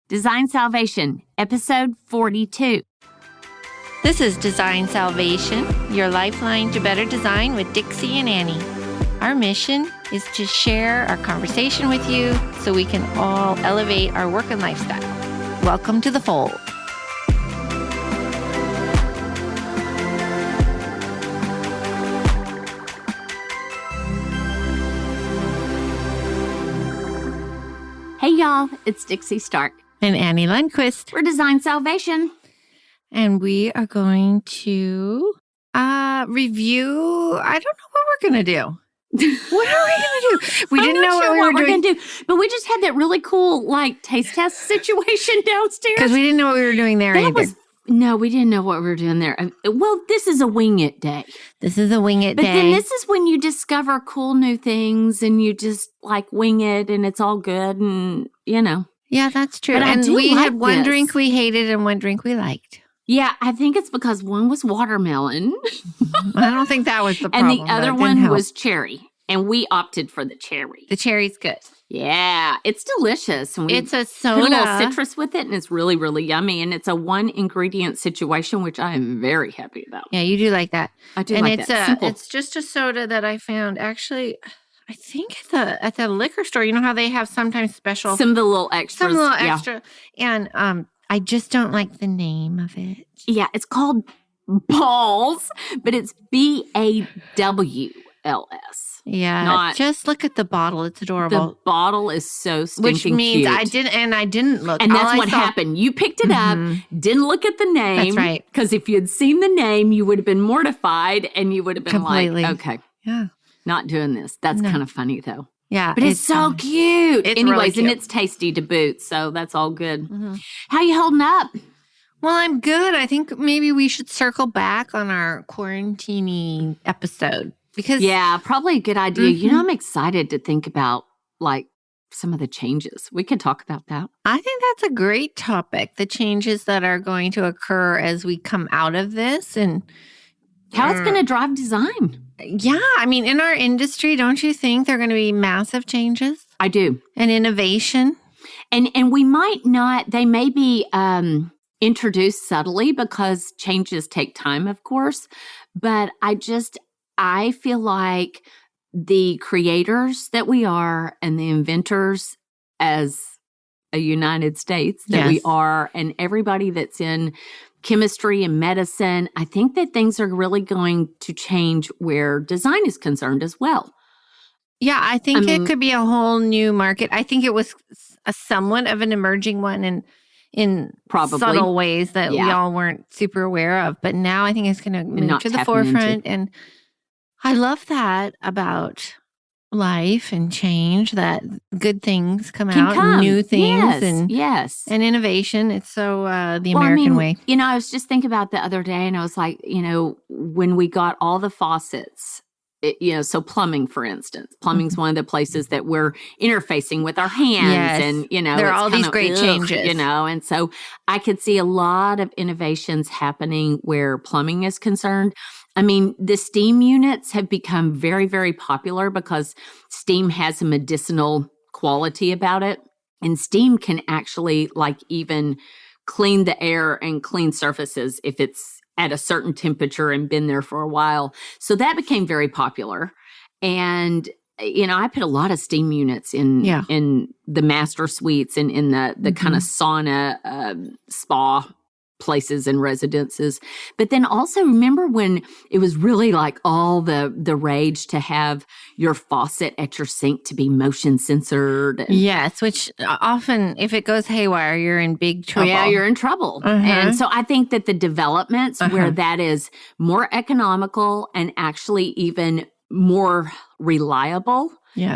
Design Salvation, Episode 42. This is Design Salvation, your lifeline to better design with Dixie and Annie. Our mission is to share our conversation with you so we can all elevate our work and lifestyle. Welcome to the fold. Hey, y'all, it's Dixie Stark. And Annie Lundquist. We're Design Salvation. And we are going to review, I don't know what we're going to do. What are we going to do? We didn't know what we were going to do. But we just had that really cool, taste test situation downstairs. Because we didn't know what we were doing there either. No, we didn't know what we were doing there. Well, this is a wing it day. This is a wing it day. But then this is when you discover cool new things and you just wing it and it's all good and, Yeah, that's true. But and we had one this. drink we hated and one drink we liked. Yeah, I think it's because one was watermelon. I don't think that was the problem. And the other one was cherry. And we opted for the cherry. The cherry's good. Yeah, it's delicious. And it's a soda. Put a little citrus with it, and it's really, really yummy. And it's a one-ingredient situation, which I am very happy about. Yeah, you do like that. I do like that. Simple. It's just a soda that I found, actually, I think at the liquor store. You know how they have sometimes special? Some of the little extras. Some little extra. And I just don't like the name of it. Yeah, it's called Balls, but it's BAWLS. Yeah, just look at the bottle. It's adorable. The bottle is so stinking Which means cute. I didn't look. And that's what happened. You picked it up, didn't look at the name. That's right. Because if you had seen the name, you would have been mortified and you would have been completely. okay, not doing this. That's kind of funny though. Yeah. But it's so cute. It's Anyways, really cute. And it's tasty to boot. So that's all good. Mm-hmm. How you holding up? Well, I'm good. I think maybe we should circle back on our quarantine episode. Because probably a good idea. Mm-hmm. I'm excited to think about some of the changes. We could talk about that. I think that's a great topic. The changes that are going to occur as we come out of this and how it's going to drive design. Yeah. I mean, in our industry, don't you think there are going to be massive changes? I do. And innovation. And we might not, they may be introduced subtly because changes take time, of course. But I feel like the creators that we are and the inventors as a United States that we are and everybody that's in chemistry and medicine, I think that things are really going to change where design is concerned as well. Yeah, I think it could be a whole new market. I think it was a somewhat of an emerging one in probably subtle ways that we all weren't super aware of. But now I think it's going to move to the forefront. And I love that about life and change, that good things come out, new things and innovation. It's so the American way. I was just thinking about the other day and I was like, when we got all the faucets, so plumbing, for instance, plumbing's one of the places that we're interfacing with our hands and, there are all these great changes, and so I could see a lot of innovations happening where plumbing is concerned. I mean, the steam units have become very, very popular because steam has a medicinal quality about it. And steam can actually even clean the air and clean surfaces if it's at a certain temperature and been there for a while. So that became very popular. And, I put a lot of steam units in the master suites and in the kind of sauna spa places and residences. But then also remember when it was really all the rage to have your faucet at your sink to be motion censored. Yes, which often if it goes haywire, you're in big trouble. Yeah, you're in trouble. And so I think that the developments where that is more economical and actually even more reliable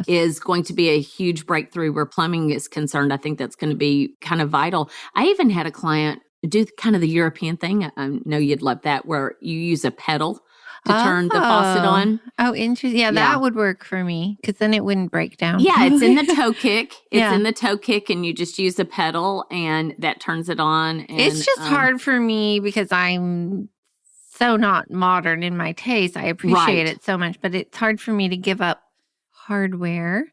is going to be a huge breakthrough where plumbing is concerned. I think that's going to be kind of vital. I even had a client do kind of the European thing. I know you'd love that, where you use a pedal to turn the faucet on. Oh, interesting. Yeah, that would work for me because then it wouldn't break down. Yeah, it's in the toe kick. It's in the toe kick and you just use a pedal and that turns it on. And, it's just hard for me because I'm so not modern in my taste. I appreciate it so much, but it's hard for me to give up hardware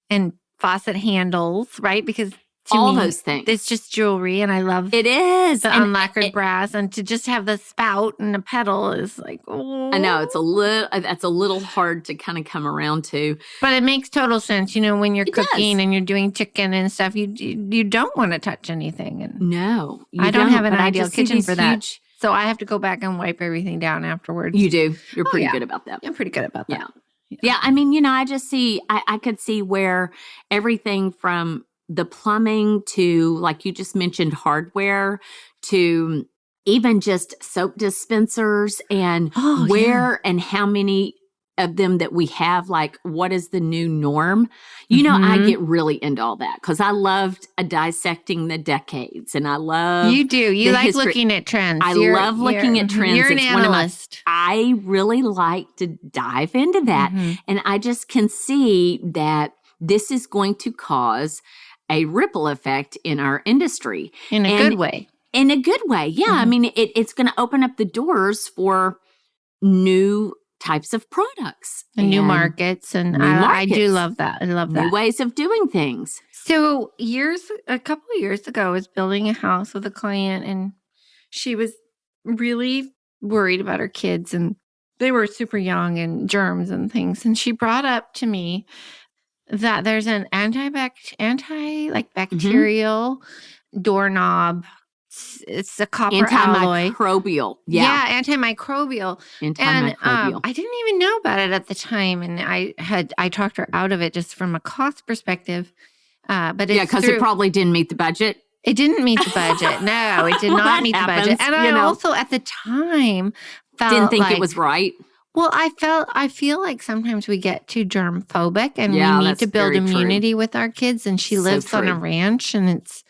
and faucet handles, right? Because all those things. It's just jewelry, and I love it is the unlacquered brass, and to just have the spout and the pedal is like, oh. I know that's a little hard to kind of come around to, but it makes total sense. When you're cooking and you're doing chicken and stuff, you don't want to touch anything. And no, I don't have an ideal kitchen for that. So I have to go back and wipe everything down afterwards. You do. You're pretty good about that. I'm pretty good about that. Yeah. I mean, I just see. I could see where everything from the plumbing to, like you just mentioned, hardware to even just soap dispensers and and how many of them that we have, like what is the new norm? I get really into all that because I loved dissecting the decades, and I love you do. You like history. Looking at trends. I love looking at trends. You're an analyst. I really like to dive into that, and I just can see that this is going to cause a ripple effect in our industry. In a good way. In a good way, yeah. I mean, it's going to open up the doors for new types of products. And new markets. And I do love that. I love that. New ways of doing things. So a couple of years ago, I was building a house with a client, and she was really worried about her kids, and they were super young, and germs and things. And she brought up to me that there's an bacterial doorknob. It's a copper alloy. Antimicrobial. Yeah, antimicrobial. And I didn't even know about it at the time. And I talked her out of it just from a cost perspective. But because it probably didn't meet the budget. It didn't meet the budget. No, it did not meet the budget. And I also at the time didn't think it was right. Well, I feel like sometimes we get too germ phobic, and we need to build immunity with our kids. And she lives on a ranch, and it's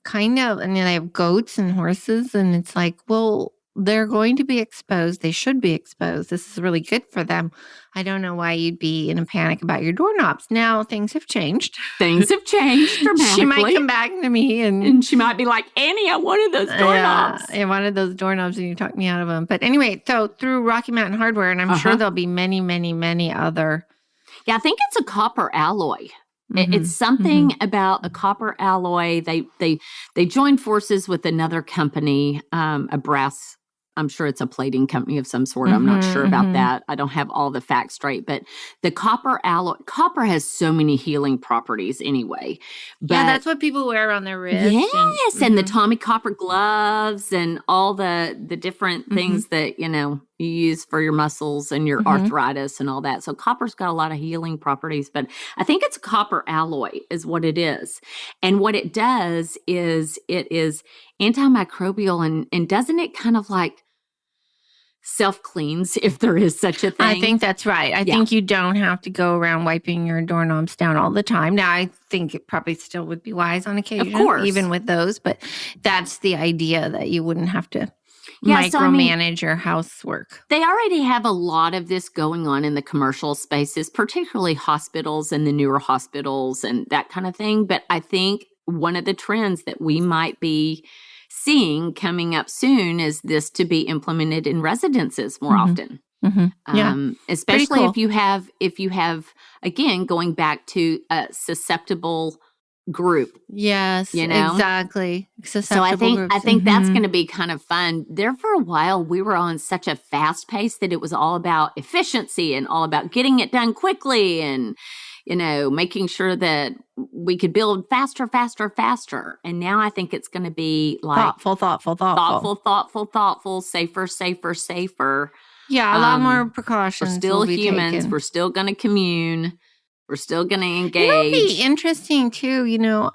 kind of, and they have goats and horses, and it's like, well, they're going to be exposed. They should be exposed. This is really good for them. I don't know why you'd be in a panic about your doorknobs. Now things have changed. Things have changed dramatically. She might come back to me and she might be like, Annie, I wanted those doorknobs. I wanted those doorknobs, and you talked me out of them. But anyway, so through Rocky Mountain Hardware, and I'm sure there'll be many, many, many other. Yeah, I think it's a copper alloy. It's something about a copper alloy. They joined forces with another company, a brass. I'm sure it's a plating company of some sort. I'm not sure about that. I don't have all the facts straight, but the copper alloy, copper has so many healing proproperties anyway. But, that's what people wear on their wrists. Yes, and the Tommy Copper gloves and all the different things that, you use for your muscles and your arthritis and all that. So copper's got a lot of healing properties, but I think it's a copper alloy is what it is. And what it does is it is antimicrobial, and doesn't it kind of like self-cleans, if there is such a thing? I think that's right. I think you don't have to go around wiping your doorknobs down all the time. Now, I think it probably still would be wise on occasion, of course, even with those, but that's the idea, that you wouldn't have to micromanage your housework. They already have a lot of this going on in the commercial spaces, particularly hospitals and the newer hospitals and that kind of thing. But I think one of the trends that we might be seeing coming up soon is this to be implemented in residences more often. Especially cool. if you have again, going back to a susceptible group. Yes, exactly. So I think that's going to be kind of fun. There for a while, we were on such a fast pace that it was all about efficiency and all about getting it done quickly and making sure that we could build faster. And now I think it's going to be like thoughtful, safer. Yeah, a lot more precautions. We're still humans. Taken. We're still going to commune. We're still going to engage. It'll be interesting too.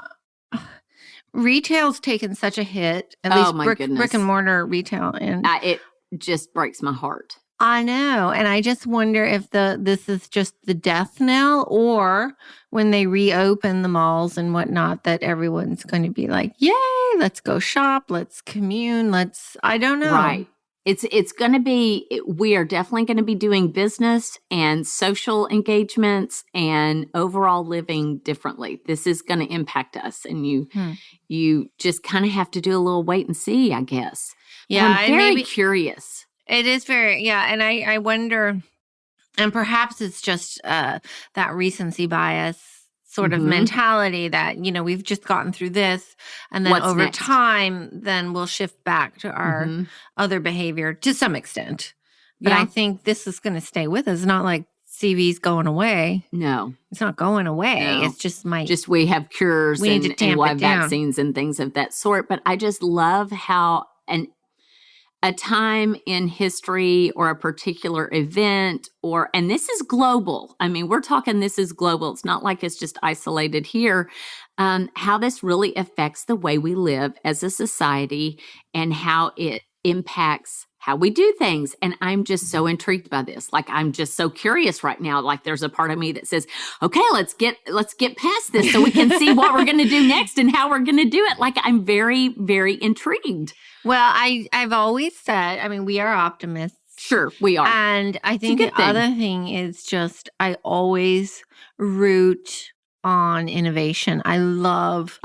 Retail's taken such a hit. At least brick and mortar retail, and it just breaks my heart. I know. And I just wonder if this is just the death knell, or when they reopen the malls and whatnot, that everyone's going to be like, yay, let's go shop, let's commune, I don't know. Right. It's going to be, we are definitely going to be doing business and social engagements and overall living differently. This is going to impact us, and you just kind of have to do a little wait and see, I guess. Yeah. But I'm very curious. It is very, and I wonder, and perhaps it's just that recency bias sort of mentality that, we've just gotten through this. And then over time, then we'll shift back to our other behavior to some extent. But I think this is going to stay with us. It's not like CV's going away. No. It's not going away. No. It's just we have cures we need to tamp and it down. vaccines and things of that sort. But I just love how a time in history or a particular event and this is global. I mean, we're talking this is global. It's not like it's just isolated here. How this really affects the way we live as a society and how it impacts how we do things. And I'm just so intrigued by this. Like, I'm just so curious right now. Like, there's a part of me that says, okay, let's get past this so we can see what we're going to do next and how we're going to do it. Like, I'm very, very intrigued. Well, I've always said, I mean, we are optimists. Sure, we are. And I think the other thing is just, I always root on innovation. I love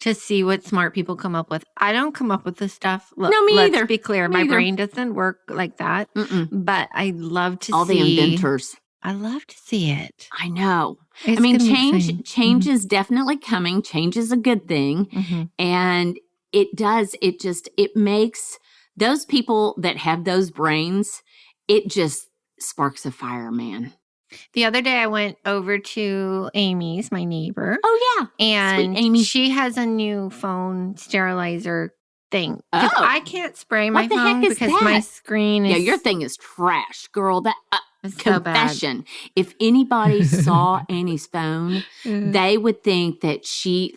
to see what smart people come up with. I don't come up with this stuff. Look, no, me either. Let's be clear. My brain doesn't work like that. But I love to all see the inventors. I love to see it. I know. I mean, change is definitely coming. Change is a good thing. And it makes those people that have those brains, it just sparks a fire, man. The other day I went over to Amy's, my neighbor. Oh, yeah. And Sweet Amy. She has a new phone sterilizer thing. Because I can't spray my phone because my screen is... Yeah, your thing is trash, girl. That confession. So if anybody saw Annie's phone, they would think that she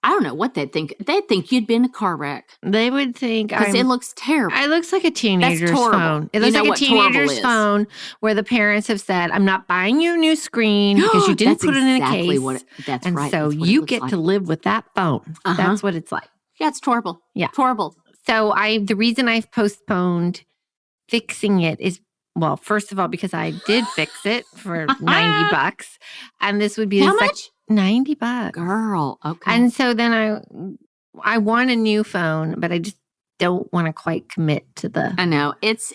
I don't know what they'd think. They'd think you'd been in a car wreck. They would think because it looks terrible. It looks like a teenager's phone. It looks like a teenager's phone where the parents have said, "I'm not buying you a new screen because you didn't put it in a case." That's and right. So you get to live with that phone. That's what it's like. Yeah, it's horrible. Yeah, it's horrible. So the reason I've postponed fixing it is, well, first of all, because I did fix it for $90, and this would be how much? $90. Girl, okay. And so then I want a new phone, but I just don't want to quite commit to the... I know. It's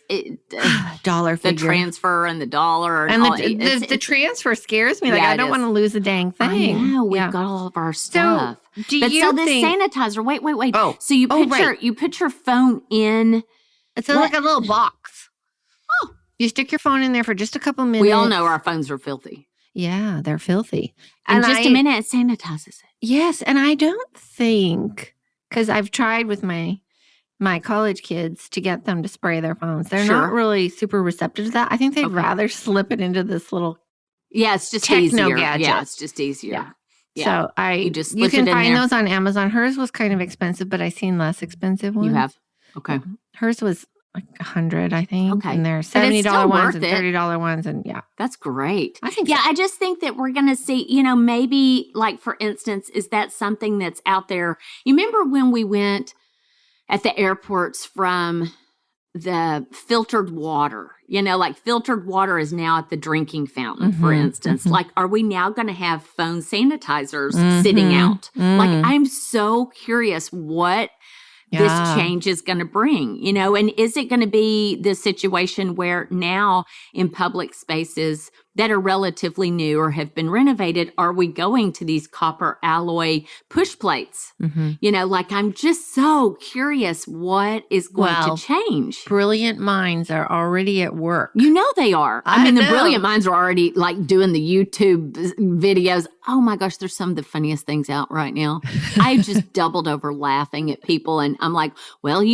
dollar figure. The transfer and the dollar. And the transfer scares me. Like, I don't want to lose a dang thing. I know. We've got all of our stuff. So this sanitizer, wait. Oh. So you put your phone in... It's like a little box. Oh. You stick your phone in there for just a couple minutes. We all know our phones are filthy. Yeah, they're filthy. In just a minute, it sanitizes it. Yes, and I don't think, because I've tried with my college kids to get them to spray their phones. They're not really super receptive to that. I think they'd rather slip it into this little it's just techno easier. gadget. Yeah, it's just easier. Yeah. So you can find those on Amazon. Hers was kind of expensive, but I've seen less expensive ones. You have? Okay. Hers was like $100, I think. Okay. And there are $70 ones and $30 ones. And that's great. I think I just think that we're going to see, maybe like, for instance, is that something that's out there? You remember when we went at the airports from the filtered water, like filtered water is now at the drinking fountain, for instance. Like, are we now going to have phone sanitizers sitting out? Like, I'm so curious what this change is going to bring, and is it going to be the situation where now in public spaces that are relatively new or have been renovated, are we going to these copper alloy push plates? Like, I'm just so curious what is going to change. Brilliant minds are already at work. They are. I mean, the brilliant minds are already like doing the YouTube videos. Oh my gosh, there's some of the funniest things out right now. I just doubled over laughing at people, and I'm like, well,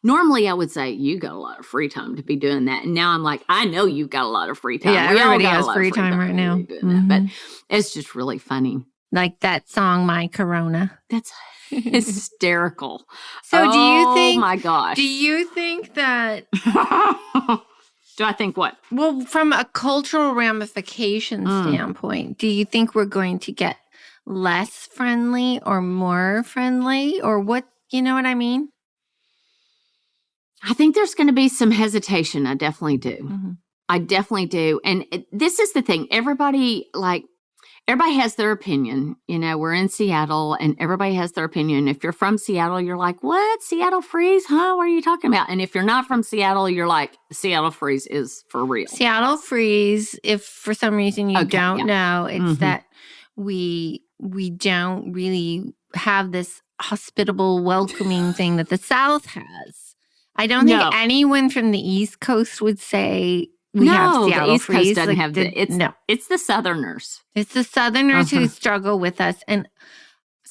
normally I would say you got a lot of free time to be doing that, and now I'm like, I know you've got a lot of free time. Yeah, everybody has free time right now. But it's just really funny. Like that song, My Corona. That's hysterical. So do you think... Oh my gosh. Do you think that... Do I think what? Well, from a cultural ramification standpoint, do you think we're going to get less friendly or more friendly, or what? You know what I mean? I think there's going to be some hesitation. I definitely do. I definitely do. And this is the thing. Everybody, everybody has their opinion. We're in Seattle and everybody has their opinion. If you're from Seattle, you're like, what? Seattle freeze? Huh? What are you talking about? And if you're not from Seattle, you're like, Seattle freeze is for real. Seattle freeze, if for some reason you don't know, it's that we don't really have this hospitable, welcoming thing that the South has. I don't think anyone from the East Coast would say we have Seattle the East freeze. Coast doesn't have it's the Southerners. It's the Southerners who struggle with us. And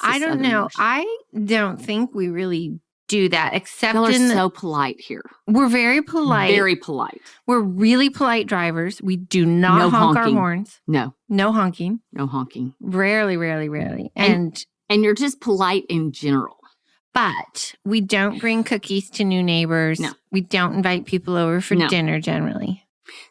I don't know. I don't think we really do that, except Y'all are so polite here. We're very polite. Very polite. We're really polite drivers. We do not honk our horns. No. No honking. No honking. Rarely. And you're just polite in general. But we don't bring cookies to new neighbors. No. We don't invite people over for dinner generally.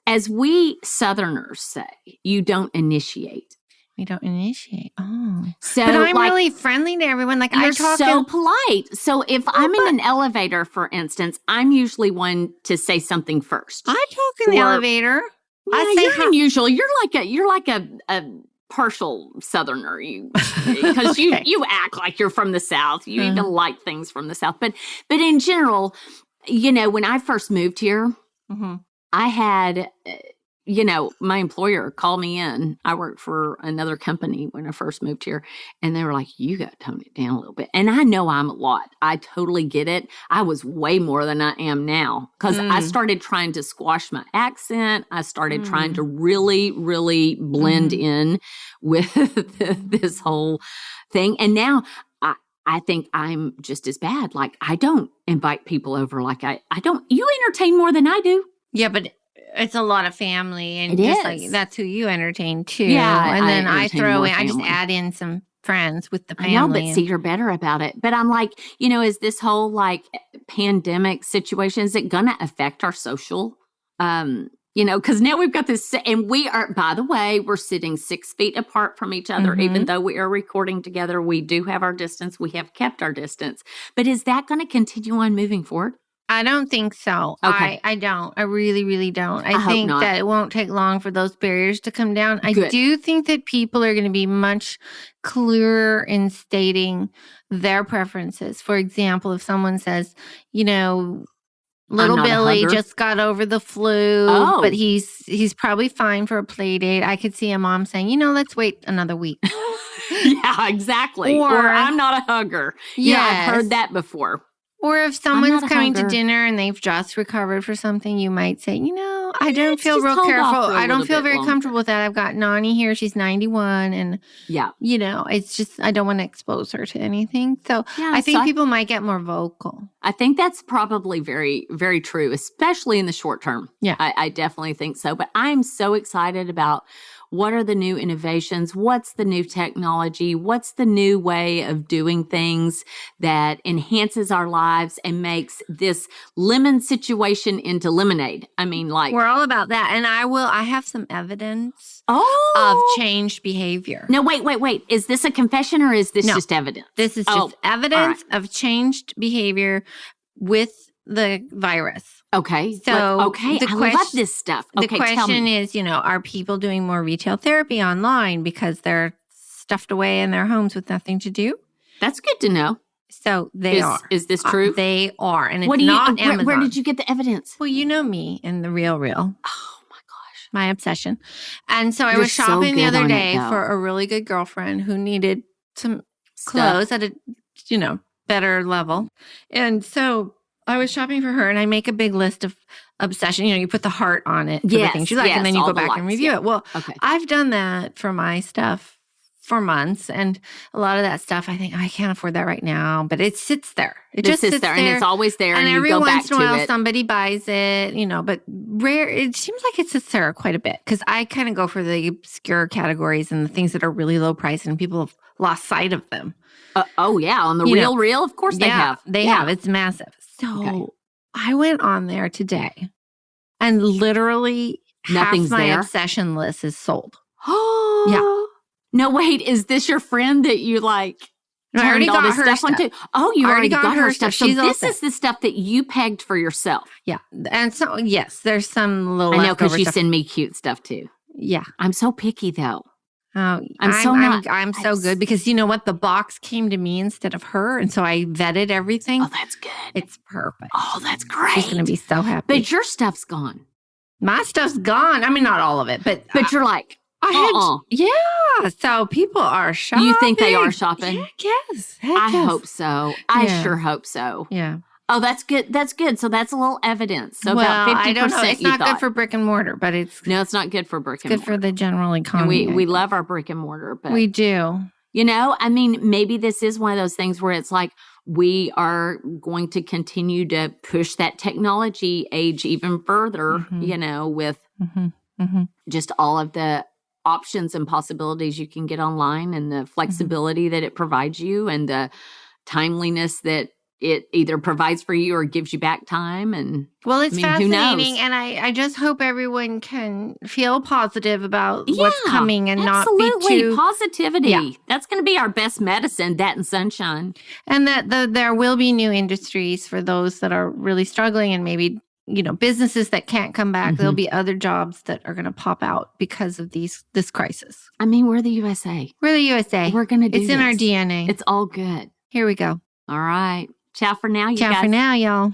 As we Southerners say, you don't initiate. We don't initiate. Oh. So, but I'm really friendly to everyone. Like, you're so polite. So if I'm in an elevator, for instance, I'm usually one to say something first. I talk in the elevator. You're unusual. You're like a partial Southerner, because you act like you're from the South. You even like things from the South. But in general, when I first moved here, I had, my employer called me in. I worked for another company when I first moved here, and they were like, you got to tone it down a little bit. And I know I'm a lot. I totally get it. I was way more than I am now because I started trying to squash my accent. I started trying to really, really blend in with this whole thing. And now I think I'm just as bad. Like, I don't invite people over. Like, I don't. You entertain more than I do. Yeah, but it's a lot of family, and like that's who you entertain too. Yeah, and then I throw in, I just add in some friends with the family. I know, but see, you're better about it. But I'm like, is this whole like pandemic situation, is it going to affect our social? Because now we've got this, and we are, by the way, we're sitting 6 feet apart from each other, even though we are recording together. We do have our distance. We have kept our distance. But is that going to continue on moving forward? I don't think so. Okay. I don't. I really, really don't. I think that it won't take long for those barriers to come down. I do think that people are going to be much clearer in stating their preferences. For example, if someone says, little Billy just got over the flu, but he's probably fine for a play date. I could see a mom saying, let's wait another week. Yeah, exactly. Or I'm not a hugger. Yes. Yeah, I've heard that before. Or if someone's coming to dinner and they've just recovered for something, you might say, I don't feel real careful. I don't feel very comfortable with that. I've got Nani here. She's 91. And, it's just, I don't want to expose her to anything. So I think people might get more vocal. I think that's probably very, very true, especially in the short term. Yeah. I definitely think so. But I'm so excited about what are the new innovations? What's the new technology? What's the new way of doing things that enhances our lives and makes this lemon situation into lemonade? I mean, like, we're all about that. And I have some evidence of changed behavior. No, wait. Is this a confession or is this just evidence? This is just evidence of changed behavior with the virus. Okay. So, I love this stuff. The question is, are people doing more retail therapy online because they're stuffed away in their homes with nothing to do? That's good to know. So they are. Is this true? They are. And it's not Amazon. Where did you get the evidence? Well, you know me and the real. Oh, my gosh. My obsession. And so I was shopping the other day for a really good girlfriend who needed some clothes at a, better level. And so I was shopping for her, and I make a big list of obsession. You put the heart on it for the things you like, and then you go back and review it. Well, I've done that for my stuff for months, and a lot of that stuff, I think, I can't afford that right now, but it sits there. It just sits there, and it's always there, and every you go once back in a while, it. somebody buys it, but rare. It seems like it sits there quite a bit, because I kind of go for the obscure categories and the things that are really low price, and people have lost sight of them. On the real, of course they have. They have. It's massive. So I went on there today, and literally nothing's half my there. obsession list is sold. Yeah. No, wait. Is this your friend that you like? No, I already got her stuff. Onto? Oh, you already got her stuff. So this is the stuff that you pegged for yourself. Yeah. And so, yes, there's some little. I know, because you send me cute stuff too. Yeah. I'm so picky though. Oh, I'm so good because you know what? The box came to me instead of her. And so I vetted everything. Oh, that's good. It's perfect. Oh, that's great. She's going to be so happy. But your stuff's gone. My stuff's gone. I mean, not all of it, but you're like, yeah. So people are shopping. You think they are shopping? Yes. I hope so. I sure hope so. Yeah. Oh, that's good. That's good. So that's a little evidence. So about 50%. I don't know. It's not good for brick and mortar, but it's not good for brick and mortar. Good for the general economy. And we love our brick and mortar, but we do. You know, I mean, maybe this is one of those things where it's like we are going to continue to push that technology age even further, you know, with just all of the options and possibilities you can get online and the flexibility that it provides you and the timeliness that it either provides for you or gives you back time. And it's fascinating. And I just hope everyone can feel positive about what's coming and not be too positivity. Yeah. That's going to be our best medicine, that and sunshine. And that there will be new industries for those that are really struggling and maybe, you know, businesses that can't come back. There'll be other jobs that are going to pop out because of this crisis. I mean, we're the USA. We're the USA. We're going to do It's in our DNA. It's all good. Here we go. All right. Ciao for now, you guys. Ciao for now, y'all.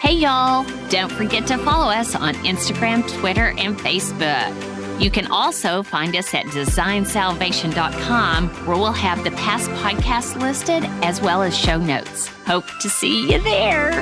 Hey, y'all. Don't forget to follow us on Instagram, Twitter, and Facebook. You can also find us at designsalvation.com, where we'll have the past podcasts listed as well as show notes. Hope to see you there.